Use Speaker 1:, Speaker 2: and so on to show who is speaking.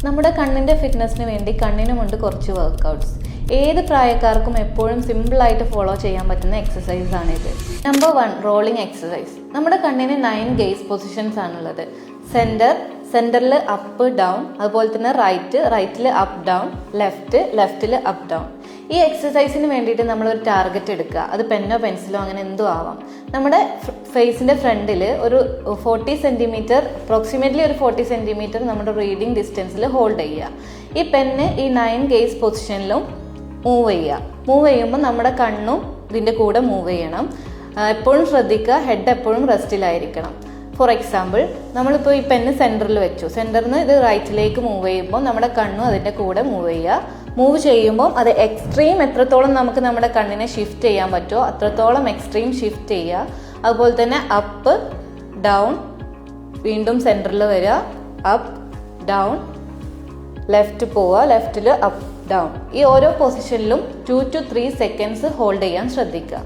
Speaker 1: നമ്മുടെ കണ്ണിൻ്റെ ഫിറ്റ്നസ്സിന് വേണ്ടി കണ്ണിനുമുണ്ട് കുറച്ച് വർക്കൗട്ട്സ്. ഏത് പ്രായക്കാർക്കും എപ്പോഴും സിമ്പിളായിട്ട് ഫോളോ ചെയ്യാൻ പറ്റുന്ന എക്സസൈസ് ആണിത്. Number 1, rolling exercise. നമ്മുടെ കണ്ണിന് 9 ഗേസ് പൊസിഷൻസ് ആണുള്ളത്. സെൻറ്ററിൽ അപ്പ് ഡൗൺ, അതുപോലെ തന്നെ റൈറ്റിൽ അപ്പ് ഡൗൺ, ലെഫ്റ്റിൽ അപ്പ് ഡൗൺ. ഈ എക്സസൈസിന് വേണ്ടിയിട്ട് നമ്മളൊരു ടാർഗറ്റ് എടുക്കുക. അത് പെന്നോ പെൻസിലോ അങ്ങനെ എന്തോ ആവാം. നമ്മുടെ ഫേസിൻ്റെ ഫ്രണ്ടിൽ ഒരു 40 സെൻറ്റിമീറ്റർ, അപ്രോക്സിമേറ്റ്ലി ഒരു 40 സെൻറ്റിമീറ്റർ നമ്മുടെ റീഡിങ് ഡിസ്റ്റൻസിൽ ഹോൾഡ് ചെയ്യുക. ഈ പെന്ന് ഈ 9 ഗേസ് പൊസിഷനിലും മൂവ് ചെയ്യുമ്പോൾ നമ്മുടെ കണ്ണും ഇതിൻ്റെ കൂടെ മൂവ് ചെയ്യണം. എപ്പോഴും ശ്രദ്ധിക്കുക, ഹെഡ് എപ്പോഴും റെസ്റ്റിലായിരിക്കണം. ഫോർ എക്സാമ്പിൾ, നമ്മളിപ്പോൾ ഈ പെന്ന് സെൻറ്ററിൽ വെച്ചു. സെൻറ്ററിൽ നിന്ന് ഇത് റൈറ്റിലേക്ക് മൂവ് ചെയ്യുമ്പോൾ നമ്മുടെ കണ്ണും അതിൻ്റെ കൂടെ മൂവ് ചെയ്യുക. മൂവ് ചെയ്യുമ്പോൾ അത് എക്സ്ട്രീം എത്രത്തോളം നമുക്ക് നമ്മുടെ കണ്ണിനെ ഷിഫ്റ്റ് ചെയ്യാൻ പറ്റുമോ അത്രത്തോളം എക്സ്ട്രീം ഷിഫ്റ്റ് ചെയ്യുക. അതുപോലെ തന്നെ അപ്പ് ഡൗൺ, വീണ്ടും സെൻറ്ററിൽ വരിക, അപ്പ് ഡൗൺ, ലെഫ്റ്റ് പോവുക, ലെഫ്റ്റിൽ അപ്പ് ഡൗൺ. ഈ ഓരോ പൊസിഷനിലും 2 to 3 സെക്കൻഡ്സ് ഹോൾഡ് ചെയ്യാൻ ശ്രദ്ധിക്കുക.